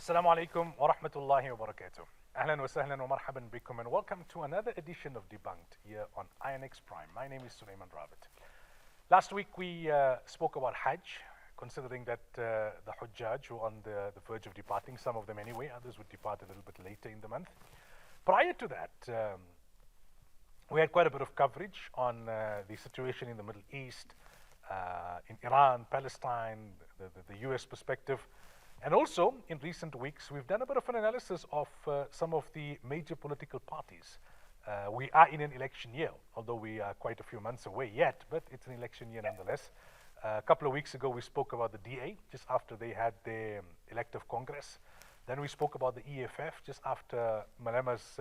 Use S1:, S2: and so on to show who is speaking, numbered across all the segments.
S1: Assalamu alaikum wa rahmatullahi wa barakatuh. Ahlan wa sahlan wa marhaban bikum and welcome to another edition of Debunked here on INX Prime. My name is Sulaimaan Ravat. Last week we spoke about Hajj, considering that the Hujjaj were on the verge of departing, some of them anyway, others would depart a little bit later in the month. Prior to that, we had quite a bit of coverage on the situation in the Middle East, in Iran, Palestine, the US perspective. And also, in recent weeks, we've done a bit of an analysis of some of the major political parties. We are in an election year, although we are quite a few months away yet, but it's an election year nonetheless. A couple of weeks ago, we spoke about the DA, just after they had their elective Congress. Then we spoke about the EFF, just after Malema's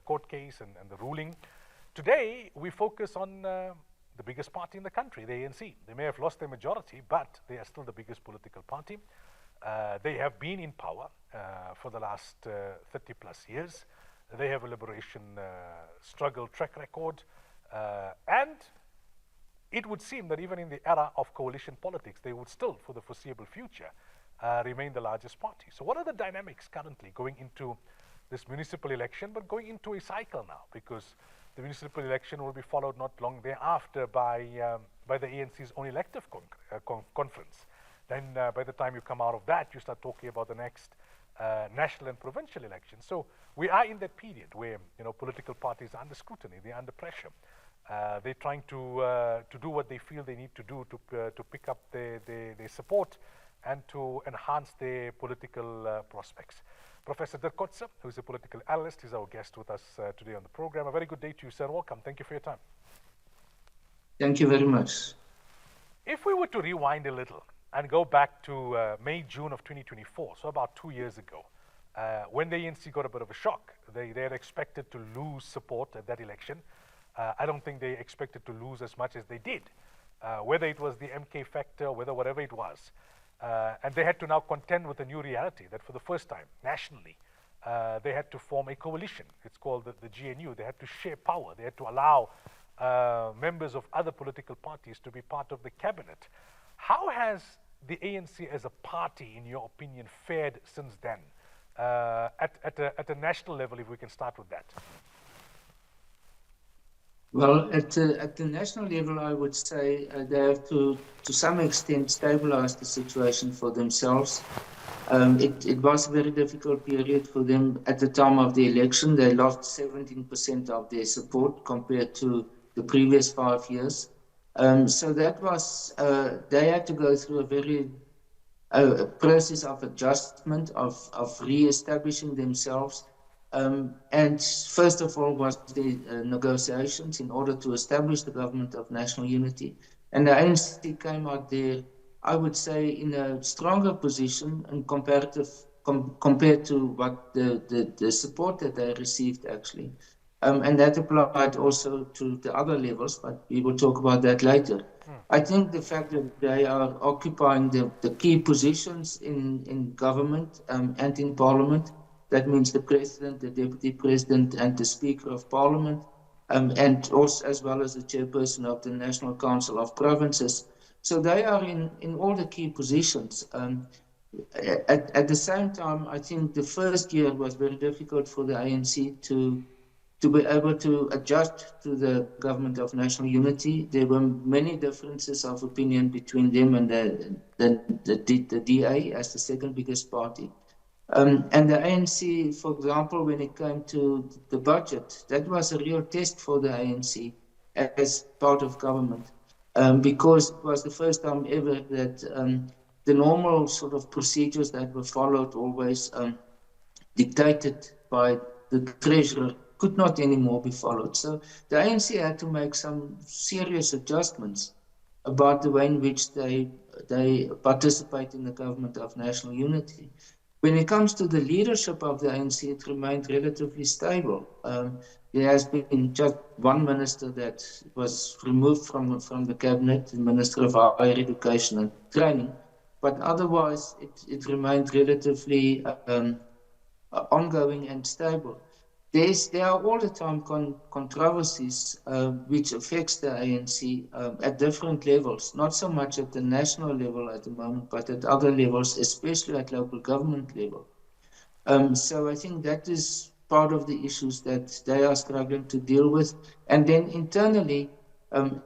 S1: court case and the ruling. Today, we focus on the biggest party in the country, the ANC. They may have lost their majority, but they are still the biggest political party. They have been in power for the last 30 plus years. They have a liberation struggle track record. And it would seem that even in the era of coalition politics, they would still, for the foreseeable future, remain the largest party. So what are the dynamics currently going into this municipal election, but going into a cycle now? Because the municipal election will be followed not long thereafter by the ANC's own elective conference. Then by the time you come out of that, you start talking about the next national and provincial elections. So we are in that period where political parties are under scrutiny, they're under pressure. They're trying to do what they feel they need to do to pick up their support and to enhance their political prospects. Professor Dirk Kotzé, who is a political analyst, is our guest with us today on the program. A very good day to you, sir. Welcome. Thank you for your time.
S2: Thank you very much.
S1: If we were to rewind a little and go back to May, June of 2024, so about 2 years ago, when the ANC got a bit of a shock. They had expected to lose support at that election. I don't think they expected to lose as much as they did, whether it was the MK factor, whatever it was. And they had to now contend with a new reality that for the first time, nationally, they had to form a coalition. It's called the GNU. They had to share power. They had to allow members of other political parties to be part of the cabinet. How has the ANC as a party, in your opinion, fared since then? At a national level, if we can start with that.
S2: Well, at the national level, I would say they have to some extent, stabilize the situation for themselves. It was a very difficult period for them at the time of the election. They lost 17% of their support compared to the previous 5 years. So that was, they had to go through a very process of adjustment, of re-establishing themselves. And first of all was the negotiations in order to establish the government of national unity. And the ANC came out there, I would say, in a stronger position and compared to what the support that they received actually. And that applied also to the other levels, but we will talk about that later. I think the fact that they are occupying the key positions in government and in parliament, that means the president, the deputy president, and the speaker of parliament, and also as well as the chairperson of the National Council of Provinces. So they are in all the key positions. At the same time, I think the first year was very difficult for the ANC to be able to adjust to the government of national unity. There were many differences of opinion between them and the DA as the second biggest party. And the ANC, for example, when it came to the budget, that was a real test for the ANC as part of government, because it was the first time ever that the normal sort of procedures that were followed, always dictated by the treasurer, could not anymore be followed. So the ANC had to make some serious adjustments about the way in which they participate in the government of national unity. When it comes to the leadership of the ANC, it remained relatively stable. There has been just one minister that was removed from the cabinet, the Minister of Higher Education and Training, but otherwise it remained relatively ongoing and stable. There are all the time controversies which affects the ANC at different levels, not so much at the national level at the moment, but at other levels, especially at local government level. So I think that is part of the issues that they are struggling to deal with. And then internally,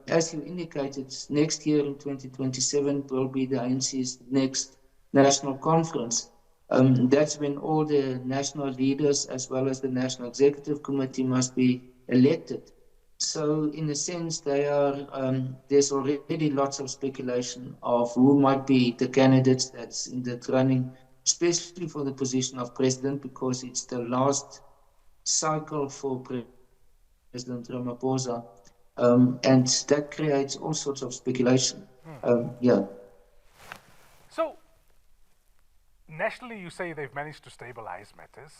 S2: as you indicated, next year in 2027 will be the ANC's next national conference. That's when all the national leaders as well as the National Executive Committee must be elected. So in a sense, there's already lots of speculation of who might be the candidates that's in the running, especially for the position of president, because it's the last cycle for President Ramaphosa. And that creates all sorts of speculation. Yeah.
S1: So, nationally, you say they've managed to stabilize matters.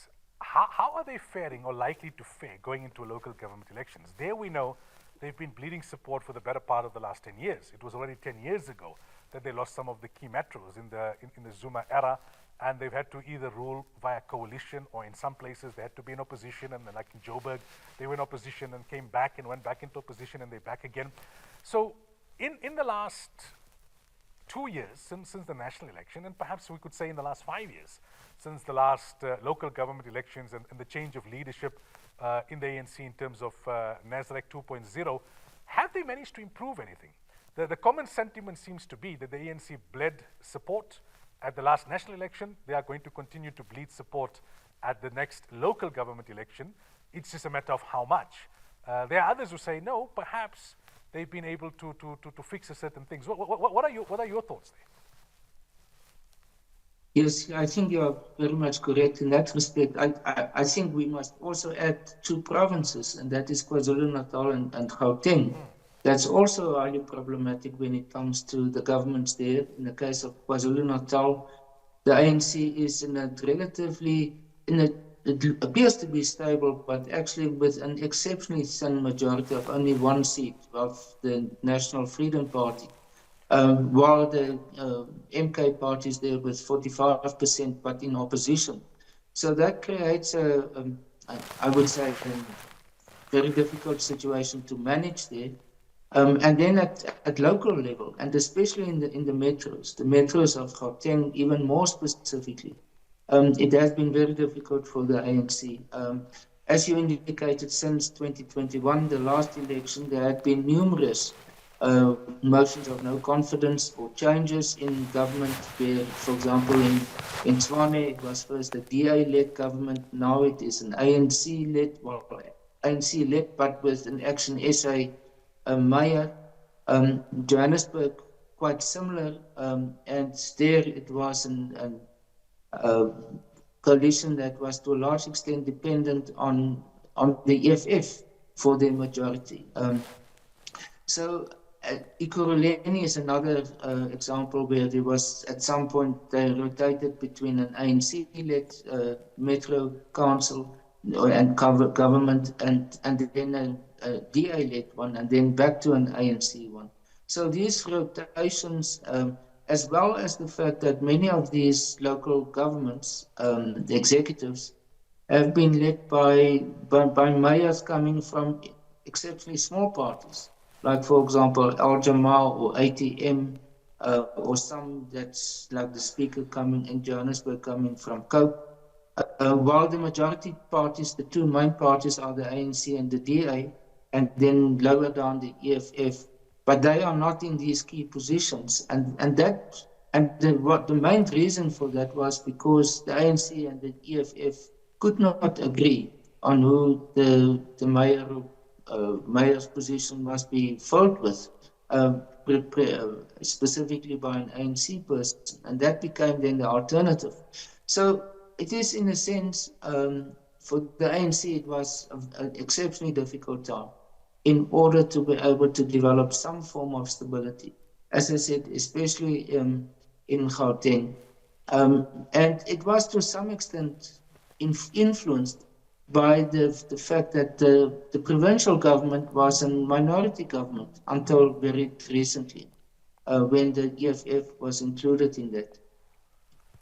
S1: How are they faring or likely to fare going into local government elections? There we know they've been bleeding support for the better part of the last 10 years. It was already 10 years ago that they lost some of the key metros in the Zuma era, and they've had to either rule via coalition, or in some places they had to be in opposition, and then like in Joburg, they were in opposition and came back and went back into opposition and they're back again. So in the last 2 years since the national election, and perhaps we could say in the last 5 years, since the last local government elections and the change of leadership in the ANC in terms of Nasrec 2.0, have they managed to improve anything? The common sentiment seems to be that the ANC bled support at the last national election. They are going to continue to bleed support at the next local government election. It's just a matter of how much. There are others who say, no, perhaps they've been able to fix certain things. What are your thoughts there?
S2: Yes, I think you are very much correct in that respect. I think we must also add two provinces, and that is KwaZulu-Natal and Gauteng. That's also highly problematic when it comes to the governments there. In the case of KwaZulu-Natal, the ANC is it appears to be stable, but actually with an exceptionally thin majority of only one seat of the National Freedom Party. While the MK party is there with 45%, but in opposition. So that creates I would say, a very difficult situation to manage there. And then at local level, and especially in the metros of Gauteng, even more specifically, it has been very difficult for the ANC. As you indicated, since 2021, the last election, there had been numerous motions of no confidence or changes in government where, for example, in Tshwane, it was first a DA-led government, now it is an ANC-led, but with an Action SA mayor. Johannesburg, quite similar, and there it was a coalition that was to a large extent dependent on the EFF for their majority. So Ekurhuleni is another example where there was, at some point, they rotated between an ANC-led metro council and government and then a DA-led one, and then back to an ANC one. So these rotations, as well as the fact that many of these local governments, the executives, have been led by mayors coming from exceptionally small parties, like, for example, Al Jamal or ATM, or some that's like the speaker coming in Johannesburg coming from Cope. While the majority parties, the two main parties are the ANC and the DA, and then lower down the EFF, but they are not in these key positions. The main reason for that was because the ANC and the EFF could not agree on who the mayor's position must be filled with, specifically by an ANC person, and that became then the alternative. So it is, in a sense, for the ANC, it was an exceptionally difficult time in order to be able to develop some form of stability, as I said, especially in Gauteng. And it was to some extent influenced by the fact that the provincial government was a minority government until very recently, when the EFF was included in that.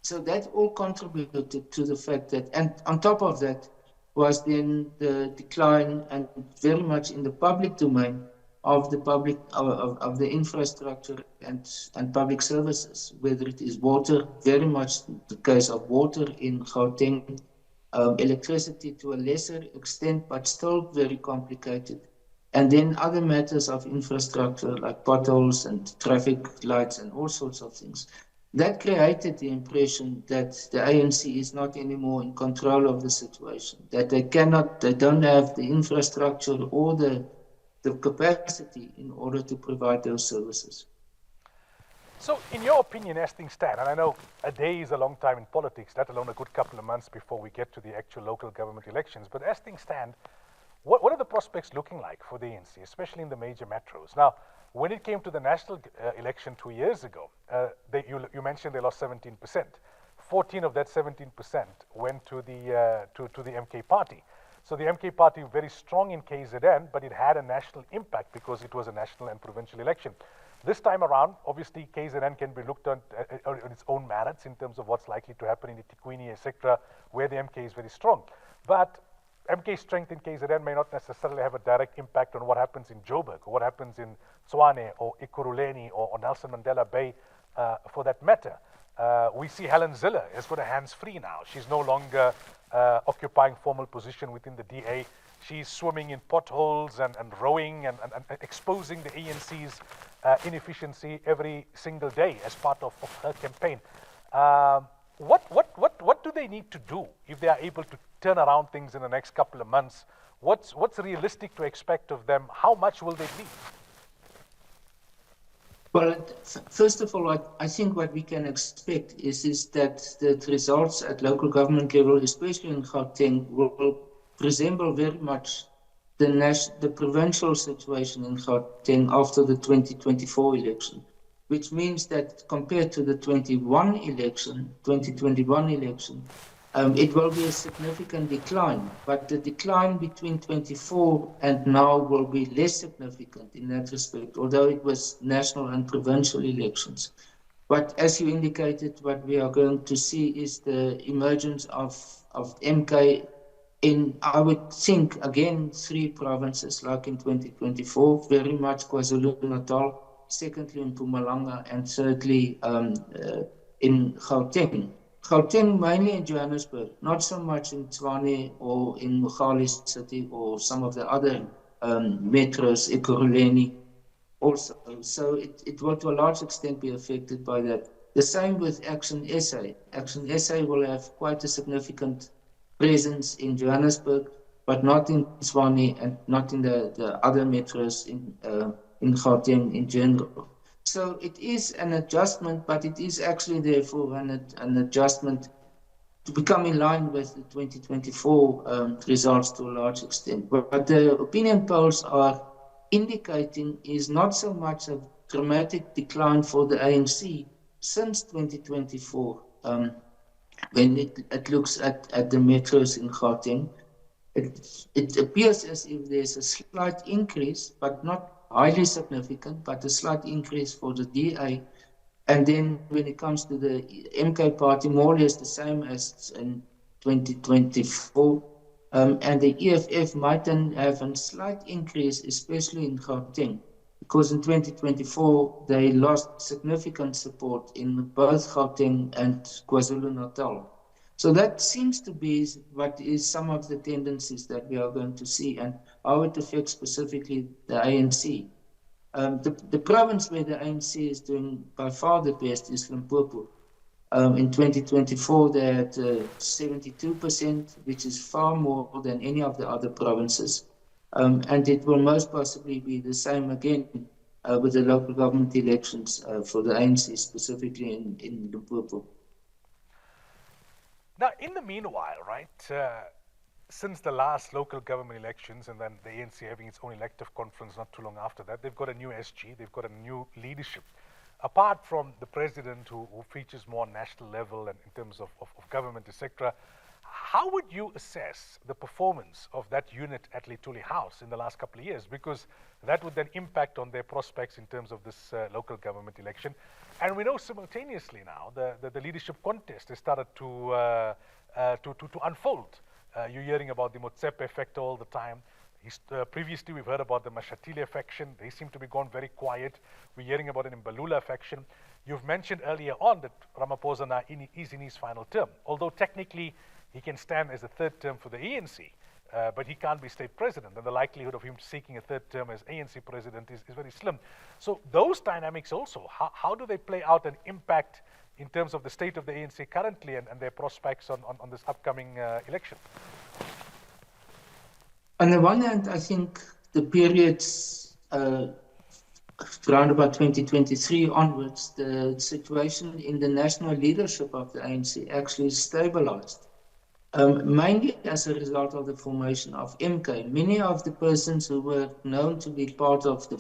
S2: So that all contributed to the fact that, and on top of that was then the decline, and very much in the public domain, of the public of the infrastructure and public services, whether it is water, very much the case of water in Gauteng, electricity to a lesser extent, but still very complicated. And then other matters of infrastructure like potholes and traffic lights and all sorts of things. That created the impression that the ANC is not anymore in control of the situation, that they don't have the infrastructure or the capacity in order to provide those services.
S1: So, in your opinion, as things stand, and I know a day is a long time in politics, let alone a good couple of months before we get to the actual local government elections, but as things stand, what are the prospects looking like for the ANC, especially in the major metros? Now, when it came to the national election 2 years ago, you mentioned they lost 17%. 14 of that 17% went to the MK party. So the MK party very strong in KZN, but it had a national impact because it was a national and provincial election. This time around, obviously, KZN can be looked at on its own merits in terms of what's likely to happen in the eThekwini, etc., where the MK is very strong. But MK's strength in KZN may not necessarily have a direct impact on what happens in Joburg, or what happens in Tshwane, or Ekurhuleni, or Nelson Mandela Bay, for that matter. We see Helen Zille has got her hands free now. She's no longer occupying formal position within the DA. She's swimming in potholes and rowing and exposing the ANC's inefficiency every single day as part of her campaign. What do they need to do if they are able to turn around things in the next couple of months? What's realistic to expect of them? How much will they need?
S2: Well, first of all, I think what we can expect is that the results at local government level, especially in Gauteng, will resemble very much the provincial situation in Gauteng after the 2024 election, which means that compared to the 2021 election, it will be a significant decline, but the decline between 24 and now will be less significant in that respect, although it was national and provincial elections. But as you indicated, what we are going to see is the emergence of MK in, I would think, again, 3 provinces, like in 2024, very much KwaZulu-Natal, secondly in Mpumalanga, and thirdly in Gauteng. Gauteng mainly in Johannesburg, not so much in Tshwane or in Mogale City or some of the other metros, Ekurhuleni also. So it will to a large extent be affected by that. The same with Action SA. Action SA will have quite a significant presence in Johannesburg, but not in Tshwane and not in the other metros in Gauteng in general. So it is an adjustment, but it is actually therefore an adjustment to become in line with the 2024 results to a large extent. But the opinion polls are indicating is not so much a dramatic decline for the ANC since 2024. When it looks at the metros in Gauteng, it appears as if there's a slight increase, but not highly significant, but a slight increase for the DA. And then when it comes to the MK party, more or less the same as in 2024. And the EFF might then have a slight increase, especially in Gauteng, because in 2024 they lost significant support in both Gauteng and KwaZulu-Natal. So that seems to be what is some of the tendencies that we are going to see and how it affects specifically the ANC. The province where the ANC is doing by far the best is Limpopo. In 2024, they had 72%, which is far more than any of the other provinces. And it will most possibly be the same again with the local government elections for the ANC, specifically in Limpopo.
S1: Now, in the meanwhile, right, since the last local government elections and then the ANC having its own elective conference not too long after that, they've got a new SG, they've got a new leadership. Apart from the president who features more on national level and in terms of government, etc., how would you assess the performance of that unit at Lithuli House in the last couple of years? Because that would then impact on their prospects in terms of this local government election. And we know simultaneously now the leadership contest has started to unfold. You're hearing about the Motsepe effect all the time. Previously, we've heard about the Mashatile faction. They seem to be gone very quiet. We're hearing about an Mbalula faction. You've mentioned earlier on that Ramaphosa now is in his final term, although technically he can stand as a third term for the ANC, but he can't be state president, and the likelihood of him seeking a third term as ANC president is very slim. So those dynamics also, how do they play out and impact in terms of the state of the ANC currently and their prospects on this upcoming election?
S2: On the one hand, I think the periods around about 2023 onwards, the situation in the national leadership of the ANC actually stabilized. Mainly as a result of the formation of MK. Many of the persons who were known to be part of the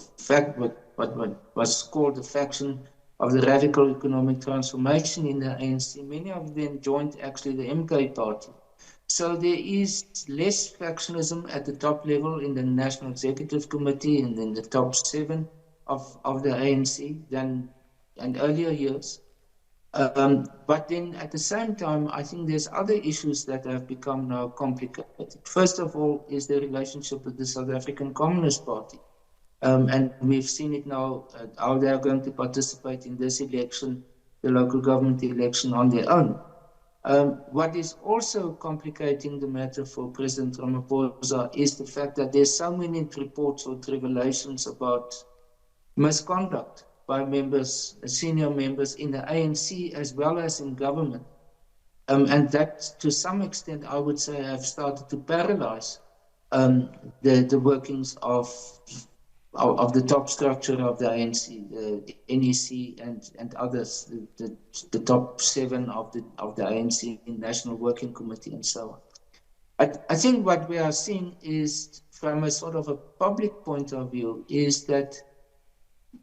S2: what was called the faction of the radical economic transformation in the ANC, many of them joined actually the MK party. So there is less factionism at the top level in the National Executive Committee and in the top 7 of the ANC than in earlier years. But then at the same time, I think there's other issues that have become now complicated. First of all is the relationship with the South African Communist Party. And we've seen it now, how they are going to participate in this election, the local government election on their own. What is also complicating the matter for President Ramaphosa is the fact that there's so many reports or revelations about misconduct by members, senior members in the ANC as well as in government. And that, to some extent, I would say, have started to paralyze the workings of the top structure of the ANC, the NEC and others, the top 7 of the ANC National Working Committee and so on. I think what we are seeing is, from a sort of a public point of view, is that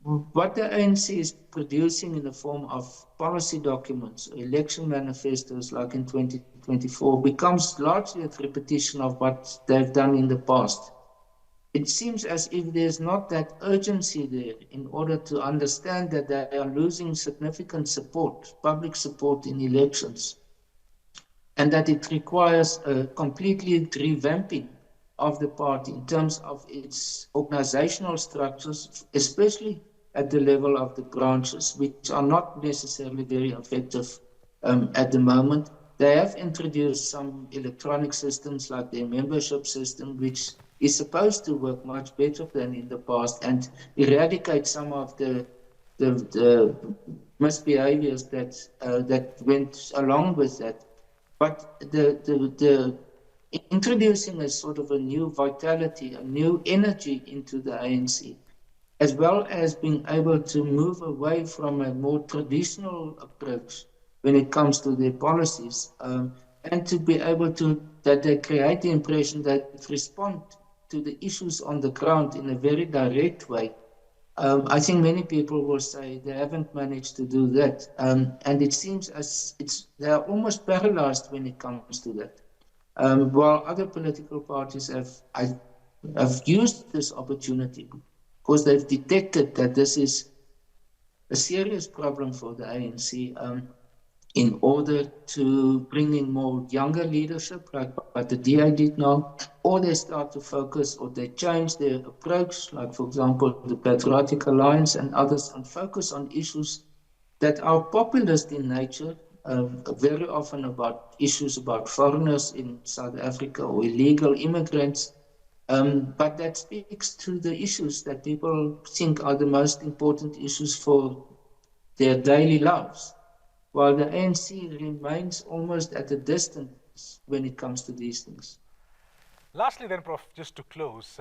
S2: what the ANC is producing in the form of policy documents, election manifestos like in 2024, becomes largely a repetition of what they've done in the past. It seems as if there's not that urgency there in order to understand that they are losing significant support, public support in elections, and that it requires a completely revamping of the party in terms of its organizational structures, especially at the level of the branches, which are not necessarily very effective at the moment. They have introduced some electronic systems like their membership system, which is supposed to work much better than in the past and eradicate some of the misbehaviors that went along with that. But the introducing a sort of a new vitality, a new energy into the ANC, as well as being able to move away from a more traditional approach when it comes to their policies, and to be able to, that they create the impression that it respond to the issues on the ground in a very direct way. I think many people will say they haven't managed to do that. And it seems as they are almost paralyzed when it comes to that. While other political parties have used this opportunity because they've detected that this is a serious problem for the ANC, in order to bring in more younger leadership, like what the DA did now, or they start to focus, or they change their approach, like, for example, the Patriotic Alliance and others, and focus on issues that are populist in nature, very often about issues about foreigners in South Africa or illegal immigrants, but that speaks to the issues that people think are the most important issues for their daily lives, while the ANC remains almost at a distance when it comes to these things.
S1: Lastly then, Prof, just to close,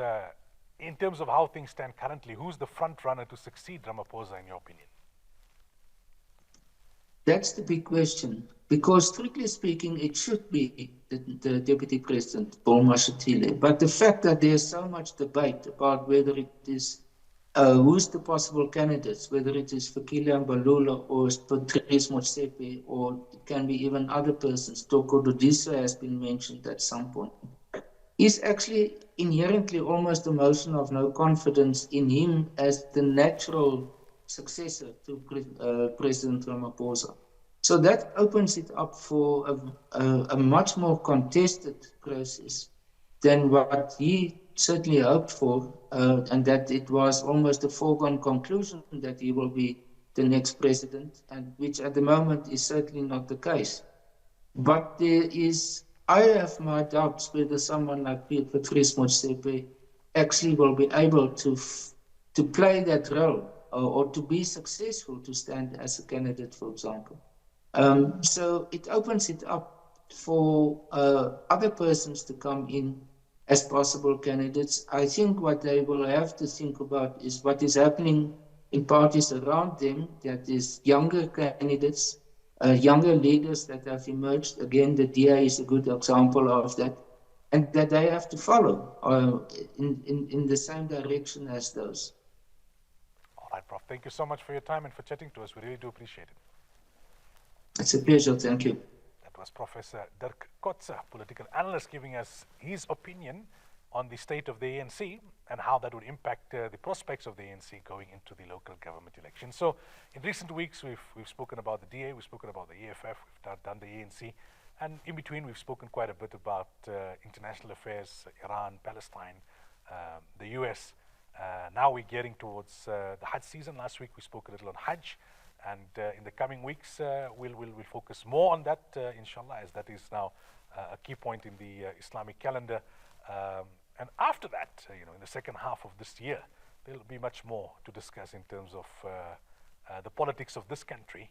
S1: in terms of how things stand currently, who's the front runner to succeed Ramaphosa in your opinion?
S2: That's the big question, because strictly speaking, it should be the Deputy President, Paul Mashatile. But the fact that there's so much debate about whether it is who's the possible candidates, whether it is Fikile Mbalula or Patrice Motsepe, or it can be even other persons, Toko Dodiso has been mentioned at some point, is actually inherently almost a motion of no confidence in him as the natural successor to President Ramaphosa. So that opens it up for a much more contested process than what he certainly hoped for, and that it was almost a foregone conclusion that he will be the next president, and which at the moment is certainly not the case. But I have my doubts whether someone like Piet Patrice Motsepe actually will be able to play that role or to be successful to stand as a candidate, for example. So it opens it up for other persons to come in as possible candidates. I think what they will have to think about is what is happening in parties around them, that is younger candidates, younger leaders that have emerged. Again, the DA is a good example of that, and that they have to follow in the same direction as those.
S1: All right, Prof. Thank you so much for your time and for chatting to us. We really do appreciate it.
S2: It's a pleasure. Thank you.
S1: That was Professor Dirk Kotzé, political analyst, giving us his opinion on the state of the ANC and how that would impact the prospects of the ANC going into the local government election. So in recent weeks, we've spoken about the DA, we've spoken about the EFF, we've done the ANC, and in between we've spoken quite a bit about international affairs, Iran, Palestine, the US. Now we're getting towards the Hajj season. Last week we spoke a little on Hajj, and in the coming weeks we'll focus more on that, inshallah, as that is now a key point in the Islamic calendar. And after that, in the second half of this year, there'll be much more to discuss in terms of the politics of this country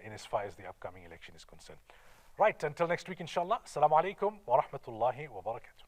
S1: in as far as the upcoming election is concerned. Right, until next week, inshallah. Assalamu alaikum wa rahmatullahi wa barakatuh.